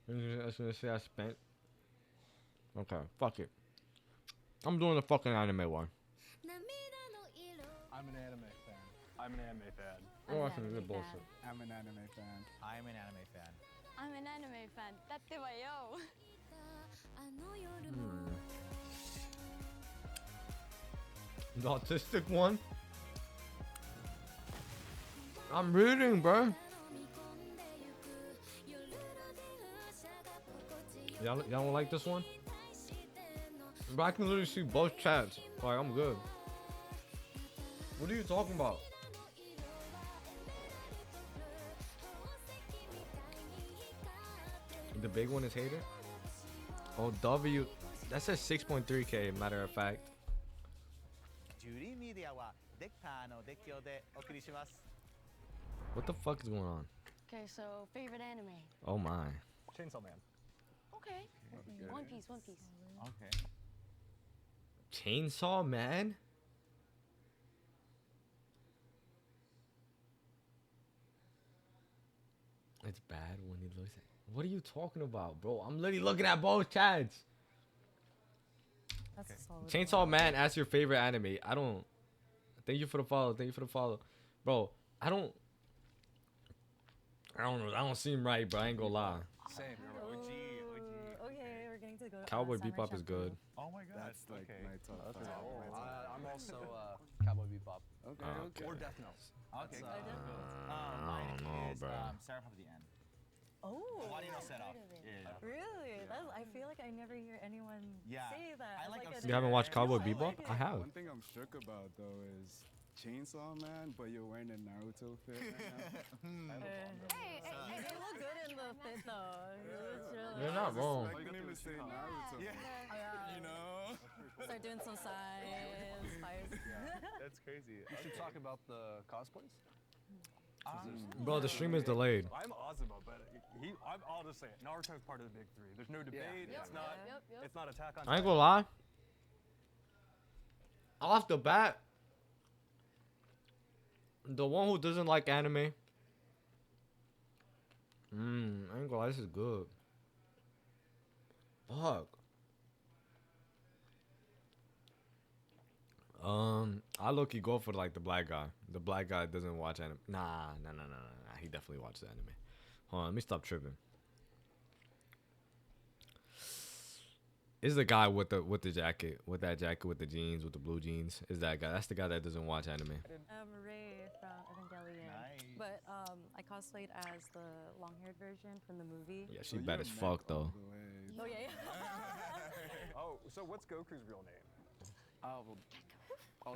I was gonna say I spent. Okay, fuck it. I'm doing the fucking anime one. I'm an anime fan. I'm an anime fan. We're watching this bullshit. I'm an anime fan. I'm an anime fan. I'm an anime fan. だってばよ。The autistic one? I'm reading, bro. Y'all don't like this one? But I can literally see both chats. Like, I'm good. What are you talking about? The big one is hater? Oh, W. That says 6.3K, matter of fact. ジュリーメディアはデッカーのデッキをでお送りします。 What the fuck is going on? Okay, so favorite anime. Oh my. Chainsaw Man. Okay. One Piece, One Piece. Okay. Chainsaw Man? It's bad when he looks at. What are you talking about, bro? I'm literally looking at both chats. That's a solid Chainsaw one. Man, ask your favorite anime. I don't. Thank you for the follow. Thank you for the follow, bro. I don't know. I don't seem right, bro. I ain't gonna lie. Same. Ooh, okay, we're getting to go to Cowboy Samurai Bebop is Champloo. good. Oh my god. That's like okay. my top That's five. cool. My top I'm five. also Cowboy Bebop. Okay, okay. Or Death Note. Okay. I Mine don't know, is bro. Seraph of the End. Oh, Why do you know I've set heard up? of it. Yeah. Really? That's, I feel like I never hear anyone Yeah. say that. I like a a- You haven't watched Cowboy No, I Bebop? like I it. have. One thing I'm shook about though is Chainsaw Man, but you're wearing a Naruto fit right now. Hey, They look good in the fit though. It's really You're not wrong. Expecting him to say Naruto. Yeah. You know? Start doing some sides, fires. That's crazy. We should talk about the cosplays. Bro, the stream is delayed. I'm Azuma, but I'll just say it. Naruto's part of the big three. There's no debate. Yep, It's not. yep, yep. It's not Attack on I ain't Titan. gonna lie. Off the bat, the one who doesn't like anime. I ain't gonna lie, this is good. Fuck. I low-key go for like the black guy. The black guy doesn't watch anime. Nah. He definitely watches anime. Hold on, let me stop tripping. Is the guy with the jacket, with that jacket, with the jeans, with the blue jeans? Is that guy? That's the guy that doesn't watch anime. Ray from Evangelion. Nice. But I cosplayed as the long-haired version from the movie. Yeah, So she you're bad a as mech fuck all though. the way. Oh yeah. Oh, so what's Goku's real name? Well,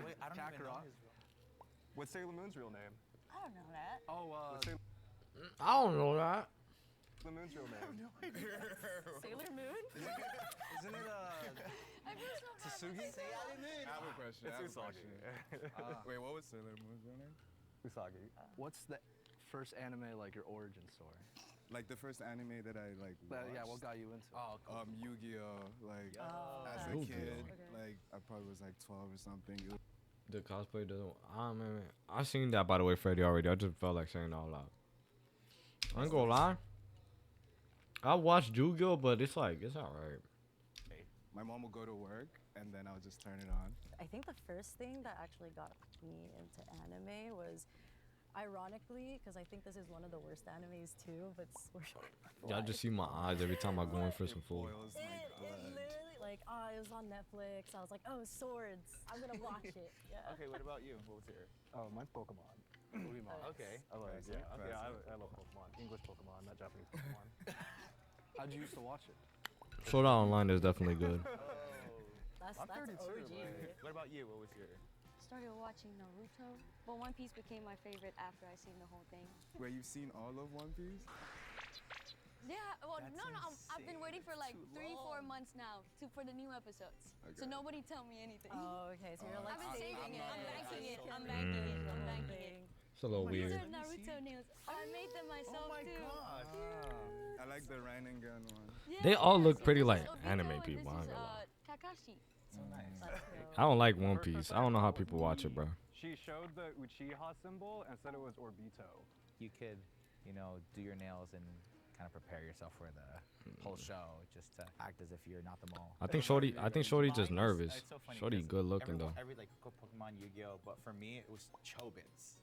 Wait, I don't even know Kakarot. his real. What's Sailor Moon's real name? I don't know that. Oh, what's Sailor I don't know that. Moon's real name? Sailor Moon? Isn't it Tsugi? I have a question. I have a It's Usagi. question. Wait, what was Sailor Moon's real name? Usagi. What's the first anime, like your origin story? Like the first anime that I like watched. Yeah, what got you into it? Oh, cool. Yu-Gi-Oh! Like as a Yu-Gi-Oh. kid, Okay. like I probably was like 12 or something. It was The cosplay doesn't. Man. I seen that by the way, Freddie already. I just felt like saying it all out. I ain't gonna lie. I watched Yu-Gi-Oh, but it's like it's alright. my mom would go to work and then I would just turn it on. I think the first thing that actually got me into anime was, ironically, because I think this is one of the worst animes too, but Sword Art Y'all just see my eyes every time I go in for some food. Boils It, my it blood. literally, like, it was on Netflix. I was like, oh, swords. I'm gonna watch it. Yeah. Okay, what about you? What was yours? Oh, mine's Pokemon. Pokemon. Okay. I love it. Classic, Yeah, okay, classic. I love Pokemon. English Pokemon, not Japanese Pokemon. How'd you used to watch it? Sword Art Online is definitely good. That's I'm 32, OG. like- What about you? What was your? Started watching Naruto, but One Piece became my favorite after I seen the whole thing. Where you've seen all of One Piece? Yeah, well, That's no, I've been waiting for like Too 3-4 long. months now for the new episodes. So Okay. nobody tell me anything. Oh, okay. So you're like I've been saving it. I'm banking it. I'm Mm. banking it. I'm banking it. It's a little These weird. are Naruto nails. I made them myself too. I like the Rinnegan one. Yeah, They all look so pretty this like is Obito anime and people, I This ain't is gonna lie. Takashi. So nice. That's I don't like One Piece. I don't know how people watch it, bro. She showed the Uchiha symbol and said it was Orbito. You could, do your nails and kind of prepare yourself for the whole show, just to act as if you're not the mole. I think Shorty just Mine nervous. it's so funny Shorty 'cause good looking though. Every like Pokemon, Yu-Gi-Oh, but for me it was Chobits.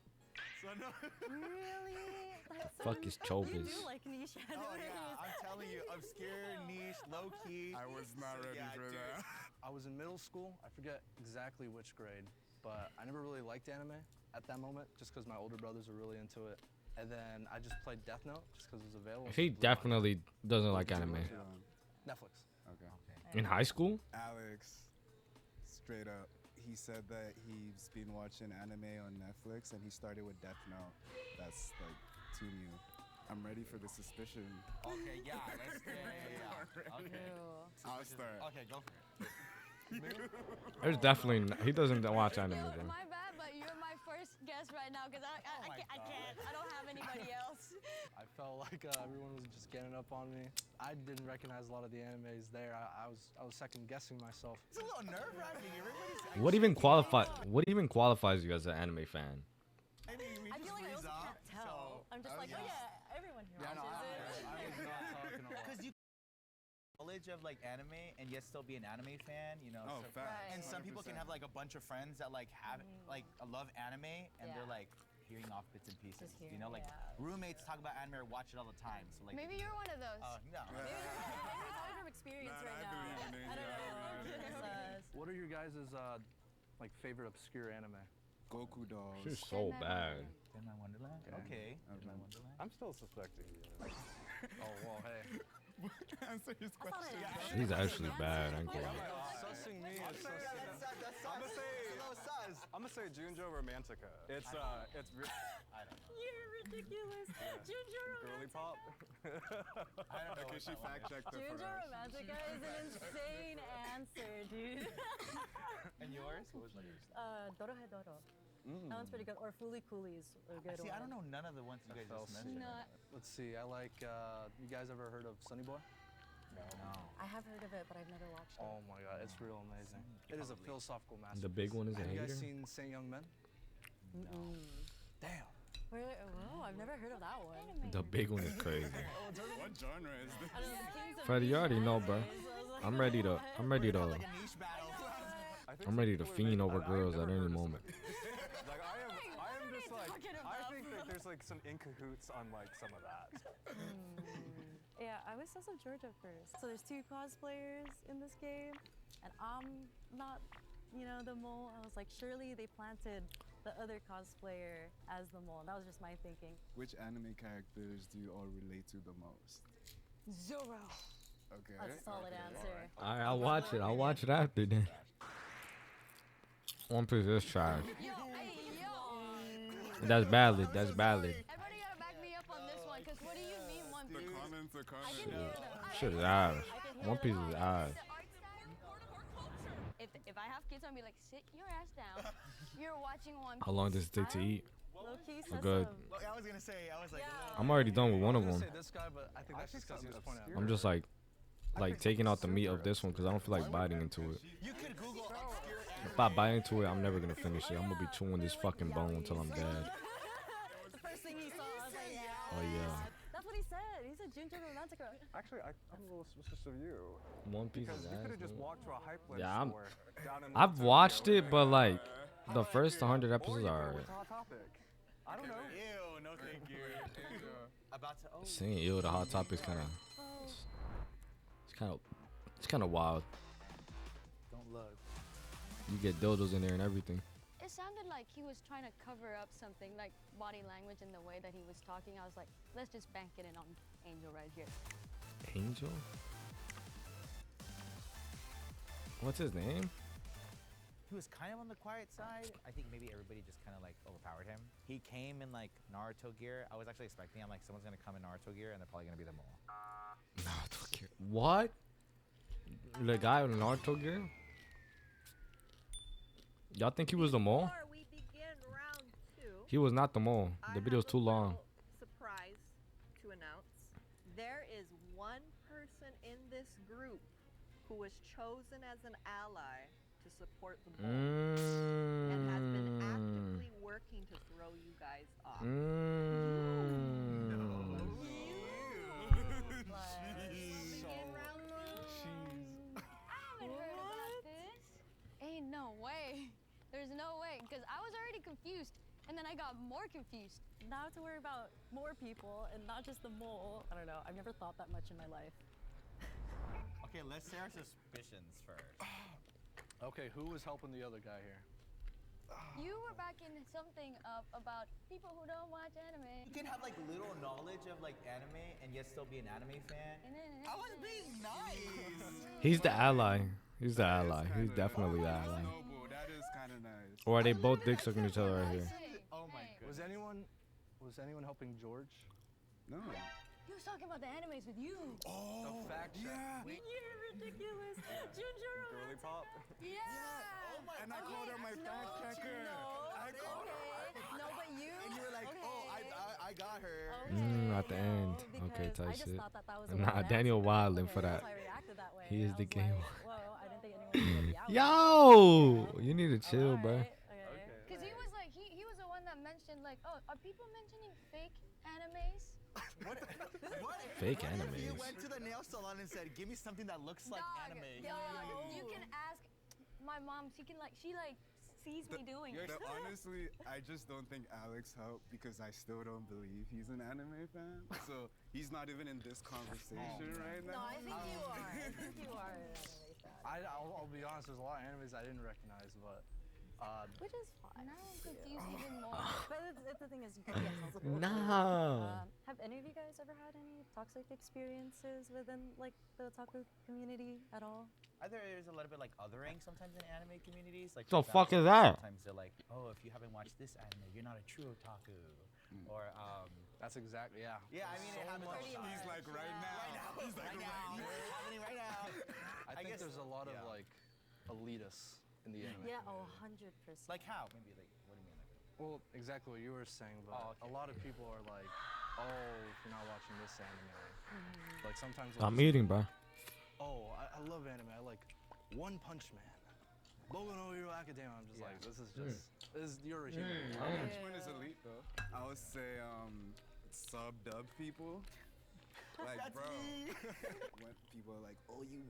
So no. Really? That's Fuck is You Chobits. do like niche Oh animes. yeah, I'm telling you, obscure, niche, low key. I was not ready Yeah, for dude. that. I was in middle school. I forget exactly which grade, but I never really liked anime at that moment, just because my older brothers were really into it. And then I just played Death Note just because it was available. He definitely doesn't like anime. Netflix. Okay. In high school? Alex, straight up, he said that he's been watching anime on Netflix and he started with Death Note. That's like too new. I'm ready for the suspicion. Okay, yeah, let's Okay. Ew. I'll start. Okay, go for it. There's definitely he doesn't watch anime, Yo, bro. my bad, but you're my first guest right now because I my can't. I don't have anybody else. I felt like everyone was just getting up on me. I didn't recognize a lot of the animes there. I was second guessing myself. It's a little nerve-wracking. Everybody's What even qualifies you as an anime fan? I mean, we I just feel like I freeze also up, can't tell. so- I'm just like, oh yeah, everyone here Yeah, no, watches it. I was not talking a lot. Because you knowledge of like anime and yet still be an anime fan, you know. Oh, so- facts. And some people can have like a bunch of friends that like have like love anime and they're Yeah. like hearing off bits and pieces. Just You know, hearing, like yeah. roommates talk about anime or watch it all the time. So like Maybe you're one of those. no. Maybe it's all from experience Nah, right I now. believe in it. I don't Yeah, know. I believe in it. It's, What are your guys' like favorite obscure anime? Goku dolls. She's so bad. In my Wonderland? Okay. In my Wonderland. I'm still suspecting you. Oh well, hey. Answer his I thought question. it She's actually bad. I ain't gonna lie. Sussing me is sussing. I'm gonna say Junjo Romantica. It's You're ridiculous. Junjo girly pop. I don't know. Okay, she fact checked it for Junjo us. Romantica is an insane answer, dude. And yours? What was yours? Dorohedoro. That one's pretty good. Or Fooly Coolies, a good See, one. I don't know none of the ones you guys just mentioned. No, Let's see. I like. You guys ever heard of Sunny Boy? No. I have heard of it, but I've never watched it. Oh my god, it's real amazing. It is a philosophical masterpiece. The big one is a Have you guys hater? seen Saint Young Men? Damn. Whoa, I've never heard of that one. The big one is crazy. What genre is this? I don't know, Kings of Freddie, you already know, bro. Anyways, I was like, I'm ready to Like a niche battle. I'm ready to fiend over girls at any moment. Like I am just like talking I about, think that there's like some in cahoots on like some of that. Yeah, I was Sus of Georgia first. So there's two cosplayers in this game, and I'm not, the mole. I was like, surely they planted the other cosplayer as the mole. That was just my thinking. Which anime characters do you all relate to the most? Zoro. Okay. That's a solid answer. Alright, I'll watch it. I'll watch it after then. One Piece is trash. yo, hey, yo. That's valid. That's valid. Everybody gotta back me up on this one, cause what do you mean One The Piece? comments are I can comments. hear them. Shit is ass. I can hear One Piece them. is ass. The art style? If I have kids, I'll be like, sit your ass down. You're watching One Piece. How long does it take to eat? Low-key I'm good. Well, I was gonna say, I was like, Yeah. I'm already done with one of I was them. gonna say this guy, but I think that's just because he was pointing out. I'm just like taking out the meat of this one because I don't feel like biting into it. you could Google obscure If I bite into it, I'm never gonna finish it. I'm gonna be chewing this fucking bone until I'm dead. The first thing he saw, I was like, yeah. Oh yeah. That's what he said. He said Junjo Romantica. Actually, I'm a little suspicious of you One Piece because is you could ass. have just bro. walked to a hype Yeah, I'm- store down in I've Tokyo. watched it, but like the first 100 Or episodes you are could alright. went to Hot Topic. I don't know. Ew, no thank you. About to. Oh. Saying ew, the hot topic's kind of, it's kind of wild. Don't look. You get dildos in there and everything. It sounded like he was trying to cover up something, like body language and the way that he was talking. I was like, let's just bank it in on Angel right here. Angel? What's his name? He was kind of on the quiet side. I think maybe everybody just kind of like overpowered him. He came in like Naruto gear. I was actually expecting, I'm like, someone's gonna come in Naruto gear and they're probably gonna be the mole. Naruto gear. What? The guy with Naruto gear? Y'all think he was the mole? Before we begin round 2, He was not the mole. The I video's have a too long. little surprise to announce. There is one person in this group who was chosen as an ally to support the mole and has been actively working to throw you guys off. I got more confused. Now I have to worry about more people and not just the mole. I don't know. I've never thought that much in my life. Okay, let's say our suspicions first. Okay, who was helping the other guy here? You were backing something up about people who don't watch anime. You can have like little knowledge of like anime and yet still be an anime fan. I was being nice. He's the ally. He's the That is ally. He's kinda- definitely the that's ally. noble. That is kind of nice. Or are they both dick sucking each other right here? Oh my Was anyone helping George? No. He was talking about the animes with you. Oh, The fact check. yeah. You're ridiculous. Junjuro. Girly pop. Yeah. And I called her my fact checker. I called her. No, but you. And you were like, okay. oh, I got her. At the end. Okay, because I type just shit. thought that was the Nah, one Daniel answer. wildin' for Okay, that. that's why I reacted that way. He is I the was game. like, whoa, I didn't think anyone was gonna be out. Yo, you need to chill, All bro. right, Because he was like, he was the one that mentioned like, oh, are people mentioning fake animes? What? Fake What if animes. you went to the nail salon and said, give me something that looks like Dog, anime? dog, you can ask my mom. She sees me doing it. Honestly, I just don't think Alex helped because I still don't believe he's an anime fan. So he's not even in this conversation right No, now. I think you are. I think you are an anime fan. I'll be honest. There's a lot of animes I didn't recognize, but Which is fine. Now I'm confused even more. But it's the thing is, you can be accessible. Nah. Have any of you guys ever had any toxic experiences within like the otaku community at all? Either there's a little bit like othering sometimes in anime communities. Like The for fuck example, is that? Sometimes they're like, oh, if you haven't watched this anime, you're not a true otaku. Or that's exactly yeah. yeah, I mean it happens all the Pretty time. He's like right now. He's like right now. It's happening right now. I think guess- there's a lot of yeah. like elitists in the anime. Yeah, community. 100%. Like how? Maybe like what do you mean? Like, Well, exactly what you were saying, but Oh, okay. a lot of people are like, oh, if you're not watching this anime. Like sometimes. I'm eating, bro. Oh, I love anime. I like One Punch Man. Boku no Hero Academia. I'm just like, this is you're a human. Which one is elite though? I would say sub-dub people. Like, That's bro, me. when people are like, oh, you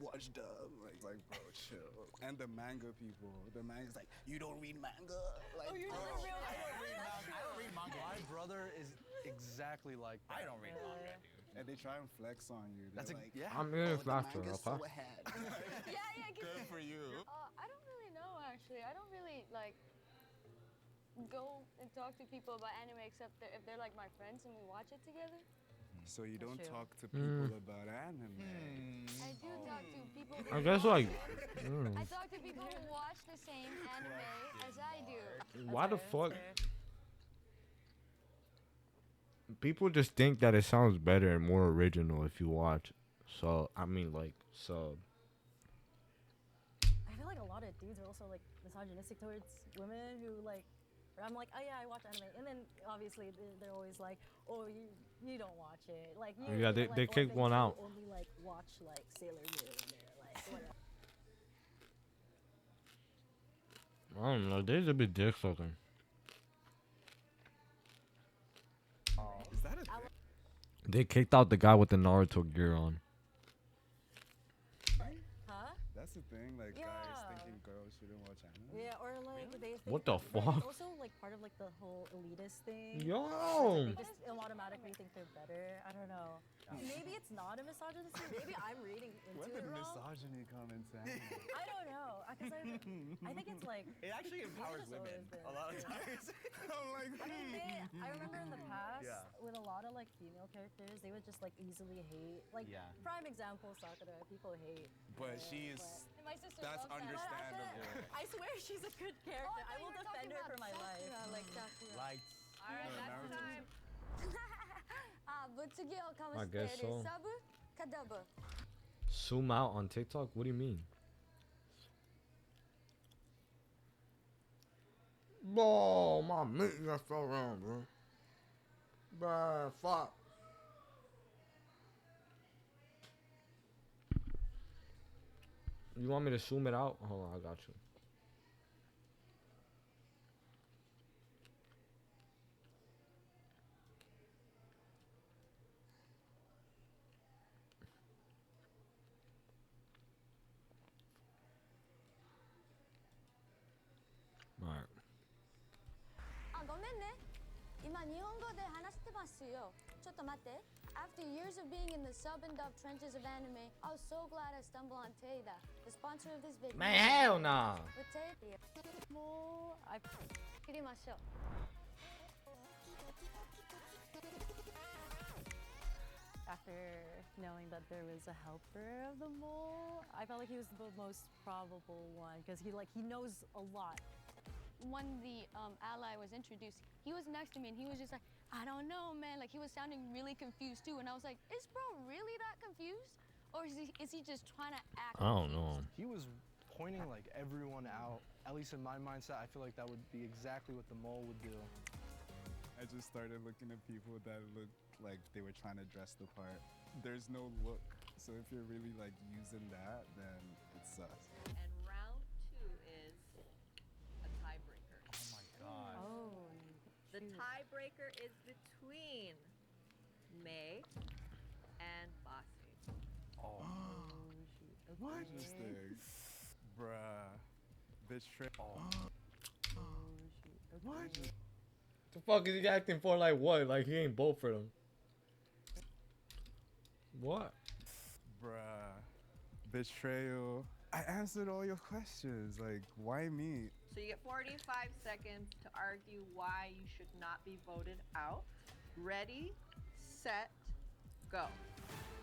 watch dub, like, bro, chill. And the manga people, the manga's like, you don't read manga, like, bro. I don't read manga. My brother is exactly like that. I don't read manga, dude. And they try and flex on you. They're That's like, yeah. I'm eating the faster, manga's okay? so ahead. Yeah. Good for you. I don't really know actually. I don't really like go and talk to people about anime except if they're like my friends and we watch it together. So you don't true. talk to people about anime. I do talk to people. I Who guess like, I talk to people who watch the same anime as I do. why the That's fuck? fair. People just think that it sounds better and more original if you watch. So I mean, like, so I feel like a lot of dudes are also like misogynistic towards women who like. I'm like, oh yeah, I watch anime, and then obviously they're always like, oh you don't watch it, like you. Yeah, they like, or kicked one do out. Only like watch like Sailor Moon or like whatever. I don't know. There's a bit dick sucking. Is that a thing? They kicked out the guy with the Naruto gear on. Huh? That's the thing, like guys Yeah. thinking girls shouldn't watch anime. Yeah, or like they think What the but fuck? It's also like part of like the whole elitist thing. Yo. They just automatically think they're better. I don't know. Maybe it's not a misogyny. Maybe I'm reading into When it did wrong. misogyny come into anime? I don't know, because I think it's like. It actually empowers just always women been- a lot of times. I'm like, I mean, I remember in the past Yeah. with a lot of like female characters, they would just like easily hate. Like Yeah. prime example, Sakura. People hate. but her, she is. And my sister That's loves that. But I said- understandable. I swear she's a good character. I will defend her for my life. Like Sakura. Lights. All right, No, that's Naruto. time. ぶつけをかま I して guess る so. サブカダブ Zoom out on TikTok? What do you mean? Bro, my meat got fell around, bro. Bruh, fuck. You want me to zoom it out? Hold on, I got you. Alright. あごめんね。今日本語で話してますよ。ちょっと待って。After years of being in the sub and dub trenches of anime, I was so glad I stumbled on Teida, the sponsor of this video. Man, hell nah. With Teida, もう、切りましょう。after knowing that there was a helper of the mole, I felt like he was the most probable one because he knows a lot. When the ally was introduced, he was next to me and he was just like, I don't know, man. Like, he was sounding really confused too. And I was like, is bro really that confused? Or is he just trying to act I don't know. He was pointing like everyone out. At least in my mindset, I feel like that would be exactly what the mole would do. I just started looking at people that looked like they were trying to dress the part. There's no look. So if you're really like using that, then it's sus. And round 2 is a tiebreaker. Oh my god. Oh. The shoot. tiebreaker is between May and Bossy. Oh. shoot. What? Okay. Interesting. Bruh. Betray. Oh, shoot. What? Okay. The fuck is he acting for? Like what? Like he ain't both for them. What? Bruh. Betrayal. I answered all your questions. Like, why me? So you get 45 seconds to argue why you should not be voted out. Ready, set, go.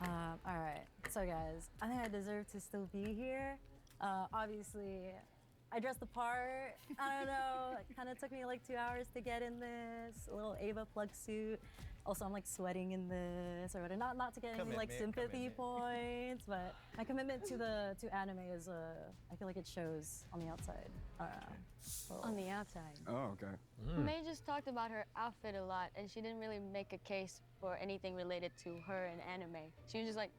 All right. So guys, I think I deserve to still be here. Obviously, I dressed the part. I don't know. It kind of took me like 2 hours to get in this. A little Ava plug suit. Also, I'm like sweating in this or whatever. Not to get any like sympathy points, but my commitment to anime is I feel like it shows on the outside. on the outside? Oh, okay. May just talked about her outfit a lot, and she didn't really make a case for anything related to her and anime. She was just like,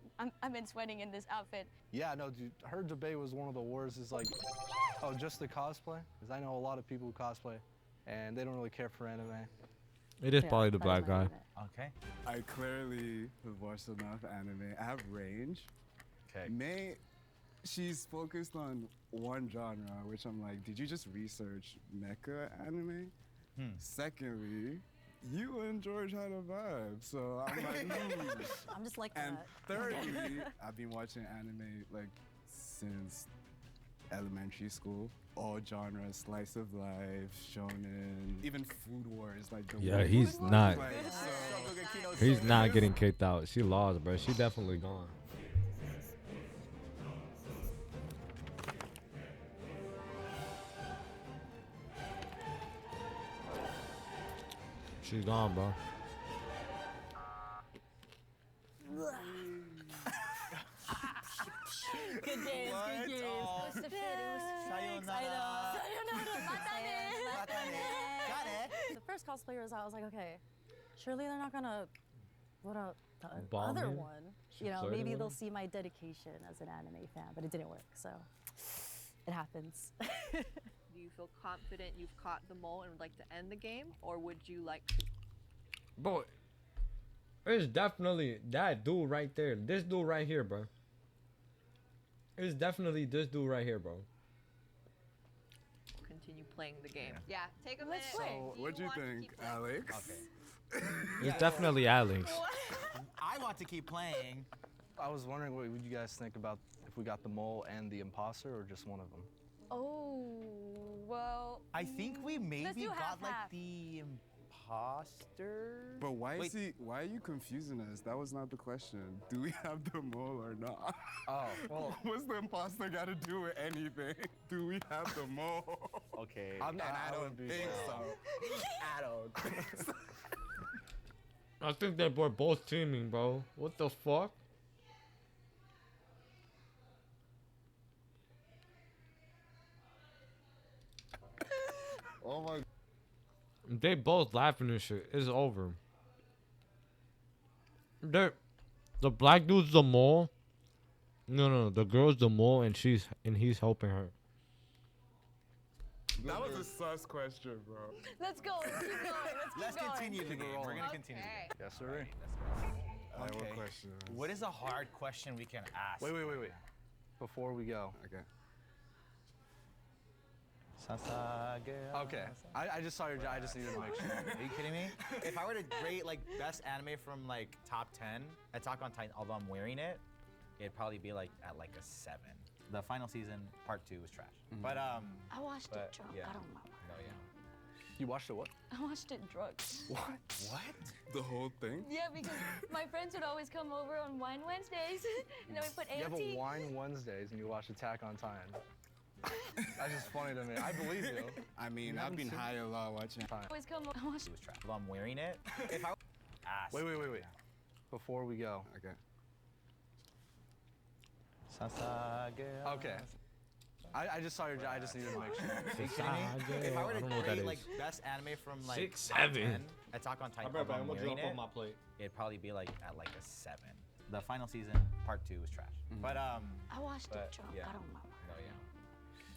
I've been sweating in this outfit. Yeah, no, dude, her debate was one of the worst. Is like, oh, just the cosplay? Because I know a lot of people who cosplay, and they don't really care for anime. It is Yeah, probably the that is black my guy. limit. Okay. I clearly have watched enough anime. I have range. Okay. May, she's focused on one genre, which I'm like, did you just research mecha anime? Secondly, you and George had a vibe, so I'm like, I'm just like And that. thirdly, I've been watching anime like since elementary school. All genres, slice of life, shonen, even Food Wars, like the Yeah, one- he's not. like, so, He's not getting kicked out. She lost, bro. She definitely gone. She's gone, bro. Good days, good days. Oh. It was Thanks, I know. Got it. The first cosplayer was out. I was like, okay, surely they're not gonna vote out the Bomb other him? one. She You know, flirted maybe with they'll him? see my dedication as an anime fan, but it didn't work. So it happens. Do you feel confident you've caught the mole and would like to end the game, or would you like to? Bro, it's definitely that dude right there. This dude right here, bro. It's definitely this dude right here, bro. Continue playing the game. Yeah, take a minute. Let's play. So, Do what do you want to think, keep playing? Alex? Okay. It's definitely Alex. I want to keep playing. I was wondering what would you guys think about if we got the mole and the imposter, or just one of them? Oh, well. I think we let's maybe do got half, like half. the imposter. But why Wait. is he? Why are you confusing us? That was not the question. Do we have the mole or not? Oh, well, What's the imposter got to do with anything? Do we have the mole? Okay. I'm, I don't would be think so. I don't think so. I think they were both teaming, bro. What the fuck? Oh my. They both laughing and shit. It's over. The black dude's the mole. No, the girl's the mole and he's helping her. That was a sus question, bro. Let's go. Let's keep going. Let's keep going. continue the Keep it game. We're rolling. gonna continue. Okay. Yes, sir. Alright, I have Okay. one question. What is a hard question we can ask? Wait. Before we go, Okay. Sasage. Okay. I just saw your. I just needed to make sure. Are you kidding me? If I were to rate like best anime from like top 10, Attack on Titan, although I'm wearing it, it'd probably be like at like a 7. The final season, part 2, was trash. But I watched it but, drunk. yeah. I don't know. no, yeah. You watched it what? I watched it drunk. What? The whole thing? Yeah, because my friends would always come over on Wine Wednesdays, and then we put You have AOT. a Wine Wednesdays and you watch Attack on Titan. That's just funny to me. I believe you. I mean, You I've haven't been seen- high a lot watching. Always come. I watched. It was trash. Although I'm wearing it, if I Wait. Before we go. Okay. Sasage. Okay. I just saw your. I just needed to make sure. Are you kidding me? If I were to rate like best anime from like 6, top 7. 10, Attack on Titan, although I'm wearing it, plate. it'd probably be like at like a 7. The final season, part 2, was trash. But I watched it but, drunk. yeah. I don't know. no, yeah.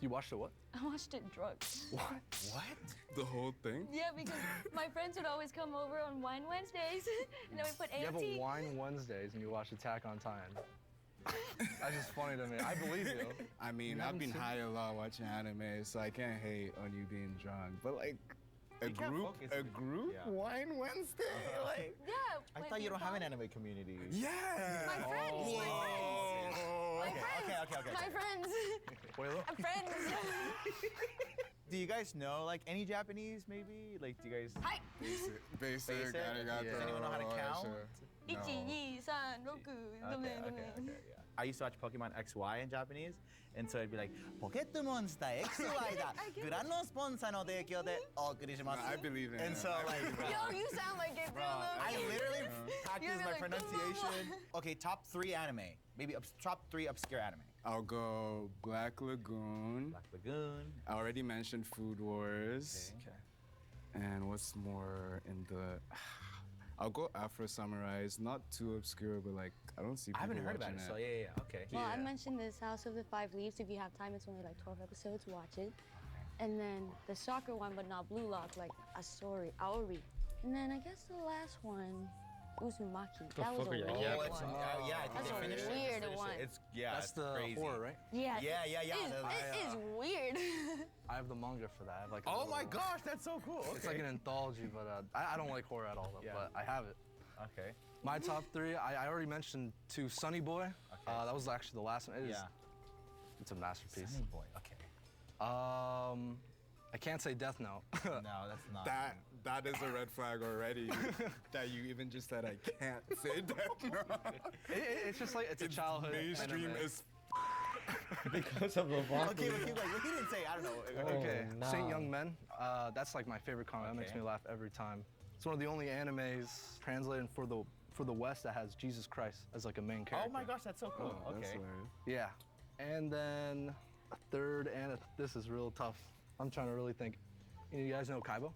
You watched it what? I watched it drunk. What? The whole thing? Yeah, because my friends would always come over on Wine Wednesdays, and then we put You have a AOT. Wine Wednesdays and you watch Attack on Titan. That's just funny to me. I believe you. I mean, You I've haven't been seen- high a lot watching anime, so I can't hate on you being drunk. But like, a You can't group, focus. a Yeah. Wine Wednesday, like. Yeah. I like, thought you we don't have an found- anime community. Yeah. My friends. My friends. Okay. My friends. Wait, look. Friends. Do you guys know like any Japanese maybe? Like do you guys Hi. Basic, Basic? arigato. Does anyone know how to count? sure. No. 1, 2, 3, 4, 5, 6, yeah. I used to watch Pokemon XY in Japanese, and so it'd be like, Pokémonster XY だ。グラノスポンサーの提供でお送りします。 I believe in And it. so like, Yo, you sound like it, bro, bro. I literally practice You're my like, pronunciation. Okay, top 3 anime. Maybe top 3 obscure anime. I'll go Black Lagoon. Black Lagoon. I already mentioned Food Wars. Okay. And what's more in the? I'll go Afro Samurais. Not too obscure, but like I don't see. I haven't people heard about it, watching so yeah. Okay. Well, I Yeah. mentioned this House of the 5 Leaves. If you have time, it's only like 12 episodes. Watch it. And then the soccer one, but not Blue Lock, like Aori. And then I guess the last one, Uzumaki. That was a fuck are you weird yapping Oh, it's, one. yeah, I think That's they a finished it. weird Just finished one. it. It's yeah, That's it's the crazy. horror, right? Yeah. Yeah. It is weird. I have the manga for that. I have like. a Oh little- my gosh, that's so cool. It's like an anthology, but I don't like horror at all. Yeah. But I have it. Okay. My top 3. I already mentioned 2. Sunny Boy. That was actually the last one. It is. Yeah. It's a masterpiece. Sunny Boy. Okay. I can't say Death Note. No, that's not. That is a red flag already. that you even just said I can't say that. It's just like it's a childhood Mainstream anime. is. Because of the vodka. Okay, but keep like he didn't say. I don't know. Okay, Oh, Saint nah. Young Men. That's like my favorite comic. That makes Okay. me laugh every time. It's one of the only animes translated for the West that has Jesus Christ as like a main character. Oh my gosh, that's so cool. That's Okay. hilarious. Yeah, and then a third and this is real tough. I'm trying to really think. You guys know Kaibo?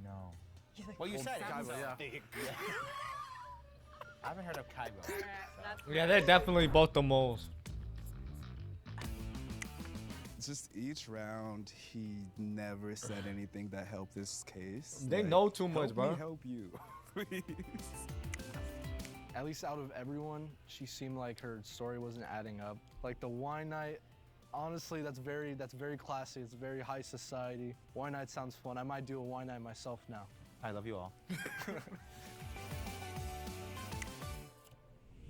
No. Well, you said it. Kaibo, so- yeah. I haven't heard of Kaibo. Alright, that's Yeah, they're definitely both the moles. Just each round, he never said anything that helped this case. They Like, know too much, help bro. Me help you, please. At least out of everyone, she seemed like her story wasn't adding up. Like the wine night, honestly, that's very classy. It's very high society. Wine night sounds fun. I might do a wine night myself now. I love you all.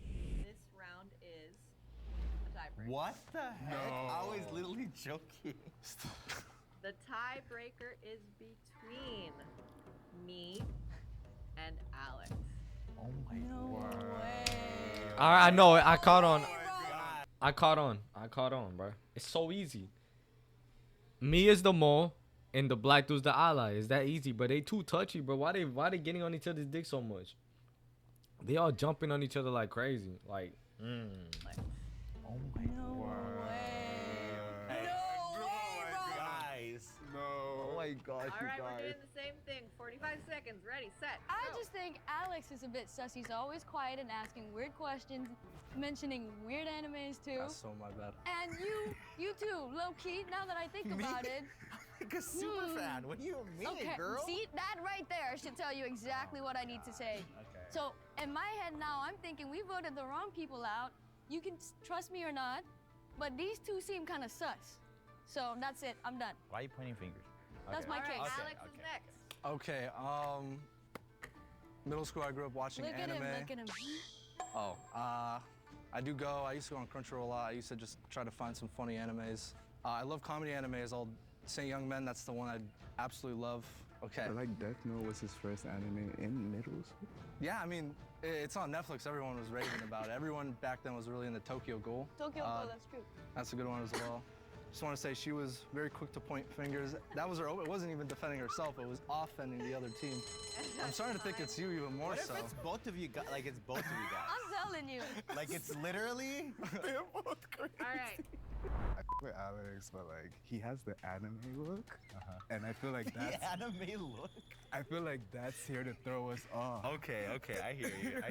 This round is a tiebreaker. What the heck? I was literally joking. The tiebreaker is between me and Alex. Oh my I know it. I caught on. I caught on, bro. It's so easy. Me is the mole, and the black dude's the ally. It's that easy, but they too touchy, bro. Why they getting on each other's dick so much? They all jumping on each other like crazy. Like, Oh my guys. No. Oh my gosh, All right, we're doing the same thing. 45 seconds. Ready, set. I go. just think Alex is a bit sus. He's always quiet and asking weird questions, mentioning weird animes too. That's so my bad. And you too, low key. Now that I think Me? about it, Like a super fan. What do you mean, okay. girl? See that right there should tell you exactly what I need to say. Okay. So in my head now, I'm thinking we voted the wrong people out. You can trust me or not, but these two seem kind of sus. So that's it. I'm done. Why are you pointing fingers? That's my All right, case. Alex is next. Okay, middle school I grew up watching Look at anime. him. Look at him. Oh, I used to go on Crunchyroll a lot. I used to just try to find some funny animes. I love comedy animes. I'll say Young Men, that's the one I absolutely love. Okay. I like Death Note was his first anime in middle school. Yeah, I mean, it's on Netflix. Everyone was raving about it. Everyone back then was really into Tokyo Ghoul. Tokyo Ghoul, that's true. That's a good one as well. Just want to say she was very quick to point fingers. That was her. It wasn't even defending herself. It was offending the other team. I'm starting to think it's you even more What if so. it's both of you guys? Like it's both of you guys. I'm telling you. Like it's literally. They're both crazy. All right. I f with Alex, but like he has the anime look, and I feel like that's. The anime look. I feel like that's here to throw us off. Okay, I hear you.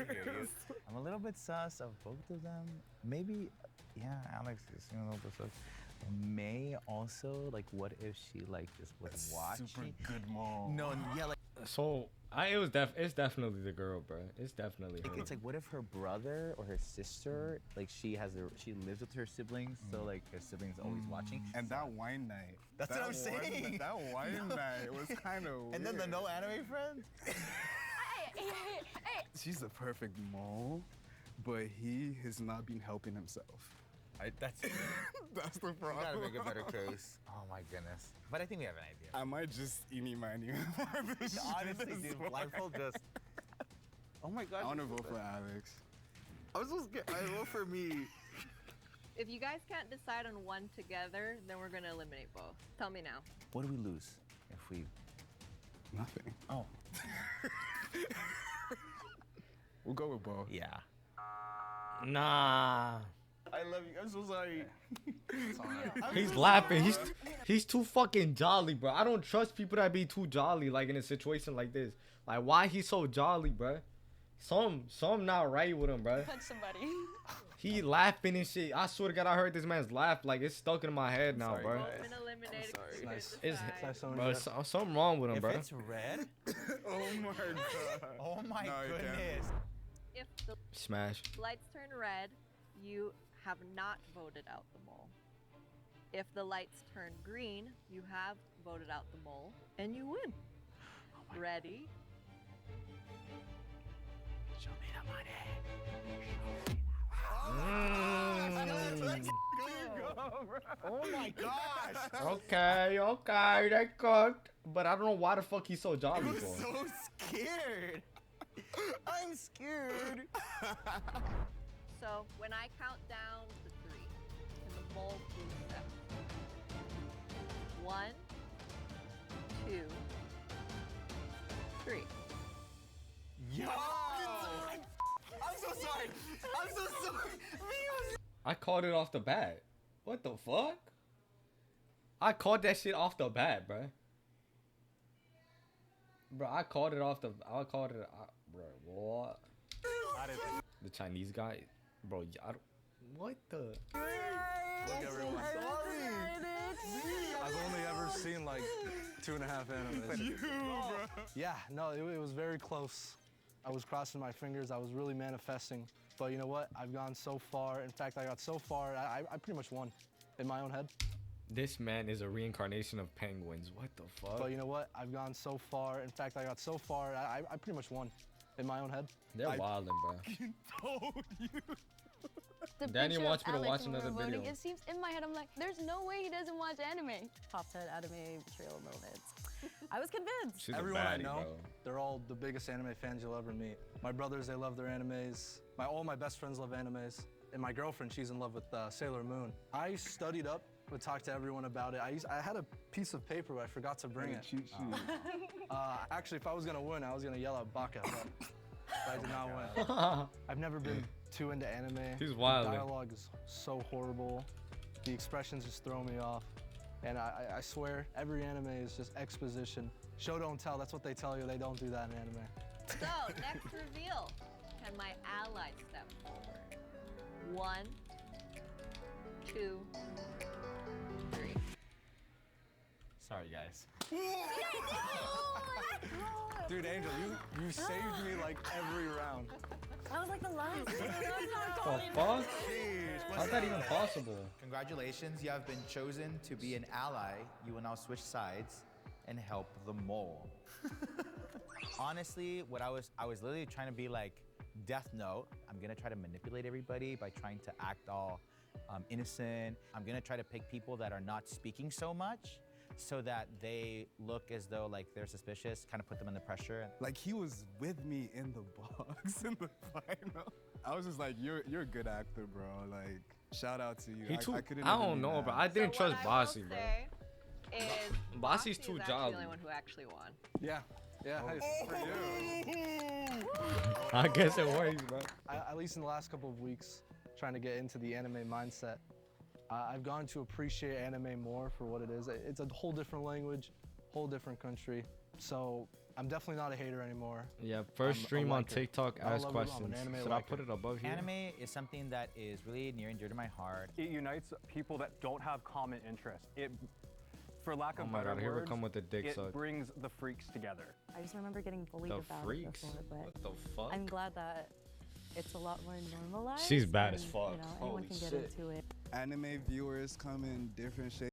I'm a little bit sus of both of them. Maybe, yeah, Alex is a little bit sus. May also, like, what if she like just was watching? Super good mom. No, yeah, like So it's definitely the girl, bro. It's definitely her. it's like what if her brother or her sister, like she lives with her siblings, so like her siblings always watching. And that wine night. That's what I'm saying. That wine night was kind of weird. And then the no anime friends. Hey. She's the perfect mole, but he has not been helping himself. That's That's the you problem. gotta make a better case. Oh my goodness. But I think we have an idea. I might just eeny miny. Honestly, dude, blindfold just. Oh my gosh. I want to vote for Alex. I'm so scared. I vote for me. If you guys can't decide on one together, then we're gonna eliminate both. Tell me now. What do we lose if we? Nothing. Oh. We'll go with both. Yeah. Nah. I love you. I'm so sorry. He's laughing. He's too fucking jolly, bro. I don't trust people that be too jolly, like in a situation like this. Like, why he so jolly, bro? Some not right with him, bro. Punch somebody. He laughing and shit. I swear to God, I heard this man's laugh. Like, it's stuck in my head now, Sorry, bro. guys. Been eliminated. It's You nice. guys It's, decide. Nice knowing bro, you. something wrong with him, If bro. it's red. Oh my god. Oh my No, you can't. goodness. If the Smash. lights turn red, you have not voted out the mole. If the lights turn green, you have voted out the mole, and you win. Ready? Show me the money. Oh my gosh. Okay, that cooked. But I don't know why the fuck he's so jolly I'm for. so scared. I'm scared. So when I count down to 3, and the mole moves step. 1, 2, 3. Yo. I'm so sorry. I'm so sorry. I called it off the bat. What the fuck? I called that shit off the bat, bro. Bro, I called it. Bro, what? The Chinese guy, bro. What the? Look, everyone. I've only ever seen like 2.5 animes. Yeah, no, it was very close. I was crossing my fingers. I was really manifesting. But you know what? I've gone so far. In fact, I got so far, I pretty much won in my own head. This man is a reincarnation of penguins. What the fuck? But you know what? I've gone so far. In fact, I got so far, I pretty much won in my own head. They're wildin', bro. Told you. The Danny picture wants of me to Alex watch when we another were voting, video. It seems in my head, I'm like, there's no way he doesn't watch anime. Top 10 anime trail moments. I was convinced. She's Everyone a I baddie, know, bro. they're all the biggest anime fans you'll ever meet. My brothers, they love their animes. All my best friends love animes. And my girlfriend, she's in love with Sailor Moon. I studied up, would talk to everyone about it. I had a piece of paper, but I forgot to bring it. Cheat sheet. Actually, if I was gonna win, I was gonna yell at Baka, but I did not win. I've never been too into anime. He's The wildin'. dialogue is so horrible. The expressions just throw me off. And I swear, every anime is just exposition. Show don't tell, that's what they tell you. They don't do that in anime. So, next reveal. Can my ally step forward? 1, 2, 3. Sorry, guys. Dude, Angel, you saved me like every round. I was like the last. The fuck? How's that even possible? Congratulations, you have been chosen to be an ally. You will now switch sides and help the mole. Honestly, what I was literally trying to be like Death Note. I'm gonna try to manipulate everybody by trying to act all innocent. I'm gonna try to pick people that are not speaking so much so that they look as though like they're suspicious, kind of put them under pressure. Like he was with me in the box in the final. I was just like, you're a good actor, bro. Like, shout out to you. I don't know, but I didn't trust Bossy, bro. Is Bossy's Bossy too is actually jolly. the only one who actually won. Yeah. Yeah, hey, for you. I guess it works, bro. At least in the last couple of weeks, trying to get into the anime mindset, I've gone to appreciate anime more for what it is. It's a whole different language, whole different country. So I'm definitely not a hater anymore. Yeah, first stream on TikTok, ask questions. Should I put it above here? Anime is something that is really near and dear to my heart. It unites people that don't have common interests. It, for lack of Oh my better God, here we words, come with the dick it suck. brings the freaks together. I just remember getting bullied The about freaks? it before, but What the fuck? I'm glad that it's a lot more normalized. She's bad as and, fuck. You know, anyone Holy can get shit. into it. Anime viewers come in different shapes.